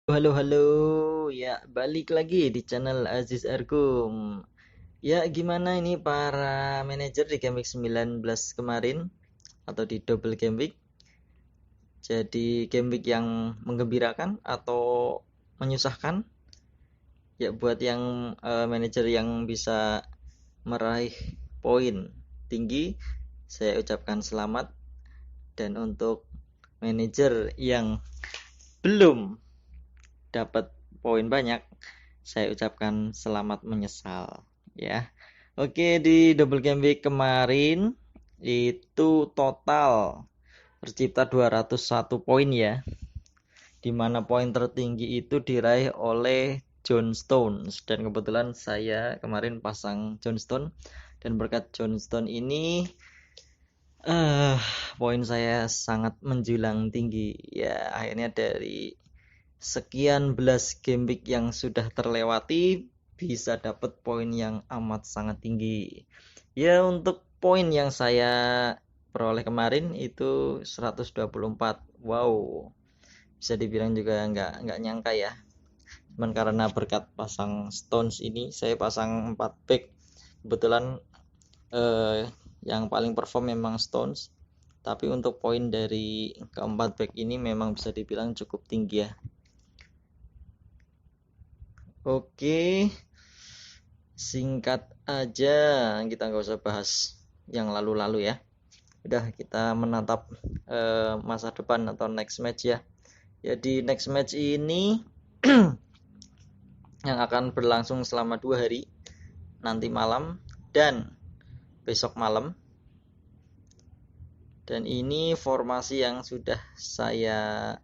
Halo, halo. Ya, balik lagi di channel Aziz Argum. Ya, gimana ini para manajer di Game Week 19 kemarin atau di Double Game Week? Jadi Game Week yang menggembirakan atau menyusahkan? Ya, buat yang manajer yang bisa meraih poin tinggi, saya ucapkan selamat. Dan untuk manajer yang belum dapat poin banyak, saya ucapkan selamat menyesal ya. Oke, di double game week kemarin itu total tercipta 201 poin ya. Di mana poin tertinggi itu diraih oleh John Stones, dan kebetulan saya kemarin pasang John Stone, dan berkat John Stone ini eh poin saya sangat menjulang tinggi ya. Akhirnya dari sekian belas game week yang sudah terlewati bisa dapat poin yang amat sangat tinggi. Ya, untuk poin yang saya peroleh kemarin itu 124. Wow, bisa dibilang juga nggak nyangka ya. Cuman karena berkat pasang Stones ini, saya pasang 4 pack. Kebetulan yang paling perform memang Stones. Tapi untuk poin dari keempat pack ini memang bisa dibilang cukup tinggi ya. Oke, singkat aja, kita nggak usah bahas yang lalu-lalu ya. Udah, kita menatap masa depan atau next match ya. Ya, di next match ini yang akan berlangsung selama 2 hari, nanti malam dan besok malam. Dan ini formasi yang sudah saya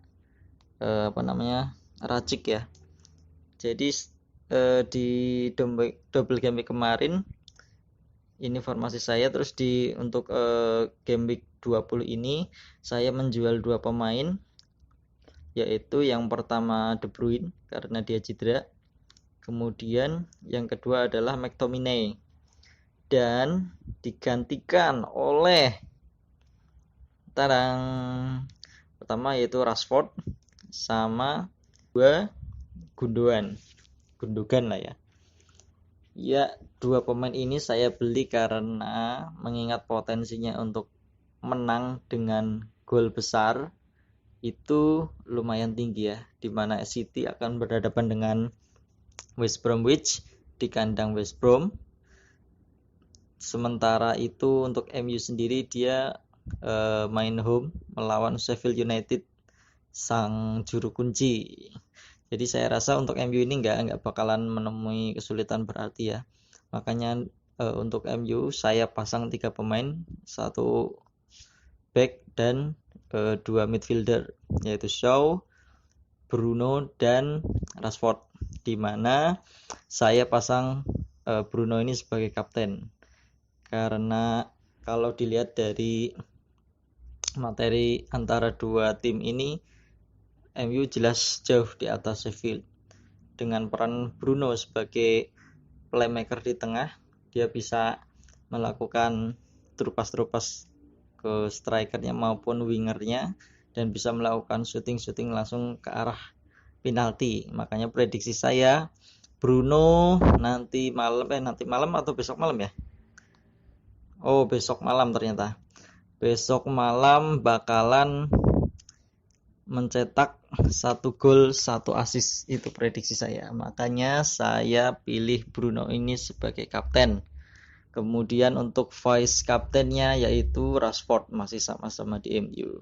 racik ya. Jadi di double game week kemarin ini formasi saya, terus untuk game week 20 ini saya menjual 2 pemain, yaitu yang pertama De Bruyne karena dia cedera, kemudian yang kedua adalah McTominay, dan digantikan oleh pertama yaitu Rashford sama dua Gundogan lah ya. Ya, 2 pemain ini saya beli karena mengingat potensinya untuk menang dengan gol besar itu lumayan tinggi ya, dimana City akan berhadapan dengan West Bromwich di kandang West Brom. Sementara itu untuk MU sendiri dia main home melawan Sheffield United, sang juru kunci. Jadi saya rasa untuk MU ini nggak bakalan menemui kesulitan berarti ya. Makanya untuk MU saya pasang 3 pemain, 1 back dan 2 midfielder, yaitu Shaw, Bruno dan Rashford. Di mana saya pasang Bruno ini sebagai kapten karena kalau dilihat dari materi antara dua tim ini, MU jelas jauh di atas Sheffield. Dengan peran Bruno sebagai playmaker di tengah, dia bisa melakukan terupas-terupas ke strikernya maupun wingernya dan bisa melakukan shooting langsung ke arah penalti. Makanya prediksi saya Bruno nanti malam atau besok malam ya. Oh, besok malam ternyata. Besok malam bakalan mencetak 1 gol 1 assist, itu prediksi saya. Makanya saya pilih Bruno ini sebagai kapten. Kemudian untuk vice kaptennya yaitu Rashford, masih sama-sama di MU.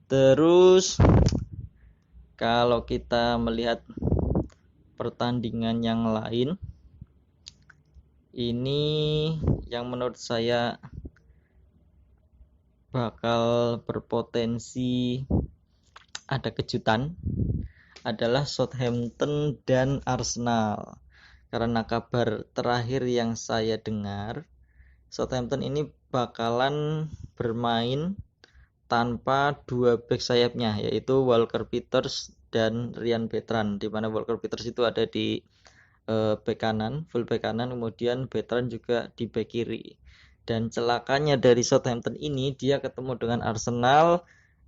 Terus kalau kita melihat pertandingan yang lain, ini yang menurut saya bakal berpotensi ada kejutan adalah Southampton dan Arsenal. Karena kabar terakhir yang saya dengar, Southampton ini bakalan bermain tanpa 2 back sayapnya, yaitu Walker Peters dan Ryan Bertrand, di mana Walker Peters itu ada di back kanan, full back kanan, kemudian Bertrand juga di back kiri. Dan celakanya dari Southampton ini, dia ketemu dengan Arsenal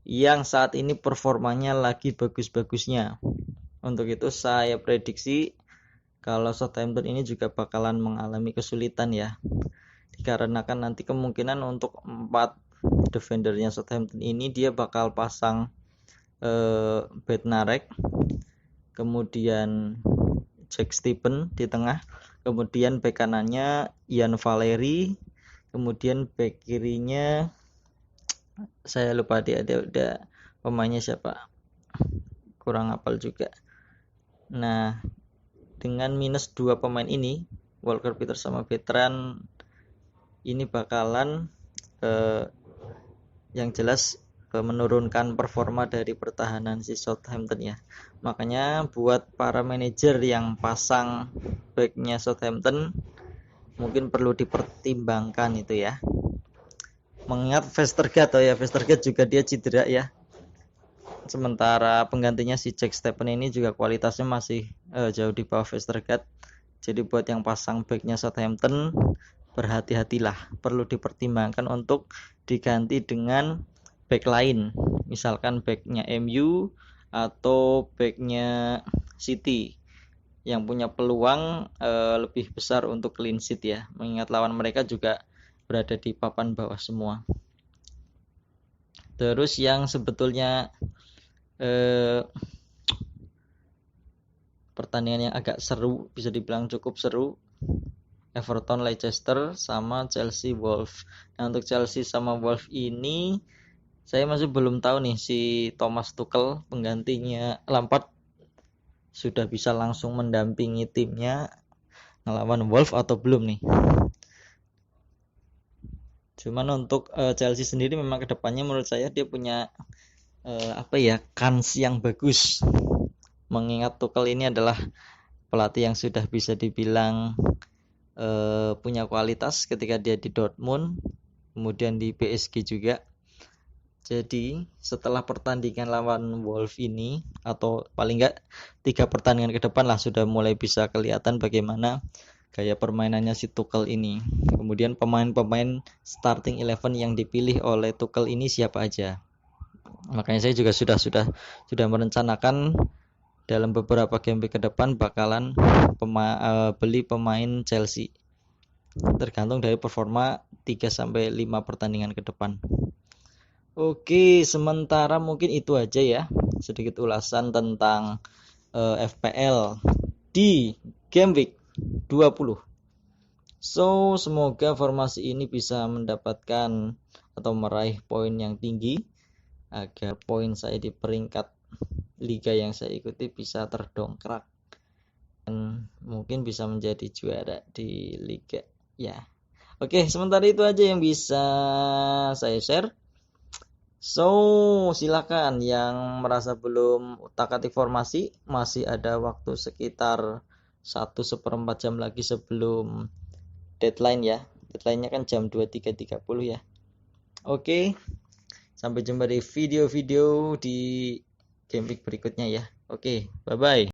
yang saat ini performanya lagi bagus-bagusnya. Untuk itu saya prediksi kalau Southampton ini juga bakalan mengalami kesulitan ya, dikarenakan nanti kemungkinan untuk 4 defendernya Southampton ini dia bakal pasang Bednarek, kemudian Jack Stephen di tengah, kemudian bek kanannya Ian Valeri, kemudian bek kirinya saya lupa dia udah pemainnya siapa, kurang hafal juga. Nah, dengan minus 2 pemain ini, Walker Peters sama Veteran ini bakalan yang jelas menurunkan performa dari pertahanan si Southampton ya. Makanya buat para manajer yang pasang backnya Southampton mungkin perlu dipertimbangkan itu ya. Mengingat Vestergaard juga dia cedera ya. Sementara penggantinya si Jack Stephen ini juga kualitasnya masih jauh di bawah Vestergaard. Jadi buat yang pasang backnya Southampton berhati-hatilah, perlu dipertimbangkan untuk diganti dengan back lain, misalkan backnya MU atau backnya City yang punya peluang lebih besar untuk clean sheet ya, mengingat lawan mereka juga berada di papan bawah semua. Terus yang sebetulnya pertandingan yang agak seru, bisa dibilang cukup seru, Everton, Leicester, sama Chelsea, Wolves. Nah, untuk Chelsea sama Wolves ini saya masih belum tahu nih si Thomas Tuchel penggantinya Lampard sudah bisa langsung mendampingi timnya ngelawan Wolves atau belum nih. Cuman untuk Chelsea sendiri memang kedepannya menurut saya dia punya kans yang bagus. Mengingat Tuchel ini adalah pelatih yang sudah bisa dibilang punya kualitas ketika dia di Dortmund, kemudian di PSG juga. Jadi setelah pertandingan lawan Wolves ini, atau paling enggak 3 pertandingan ke depan lah, sudah mulai bisa kelihatan bagaimana gaya permainannya si Tuchel ini. Kemudian pemain-pemain starting 11 yang dipilih oleh Tuchel ini siapa aja. Makanya saya juga sudah merencanakan dalam beberapa game ke depan bakalan beli pemain Chelsea. Tergantung dari performa 3 sampai 5 pertandingan ke depan. Oke, sementara mungkin itu aja ya, sedikit ulasan tentang FPL di Game Week 20. So, semoga formasi ini bisa mendapatkan atau meraih poin yang tinggi agar poin saya di peringkat liga yang saya ikuti bisa terdongkrak dan mungkin bisa menjadi juara di liga ya. Oke, sementara itu aja yang bisa saya share. So, silakan yang merasa belum utak-atik formasi, masih ada waktu sekitar 1/4 jam lagi sebelum deadline ya. Deadline-nya kan jam 23.30 ya. Oke, sampai jumpa di video-video di game week berikutnya ya. Oke, bye-bye.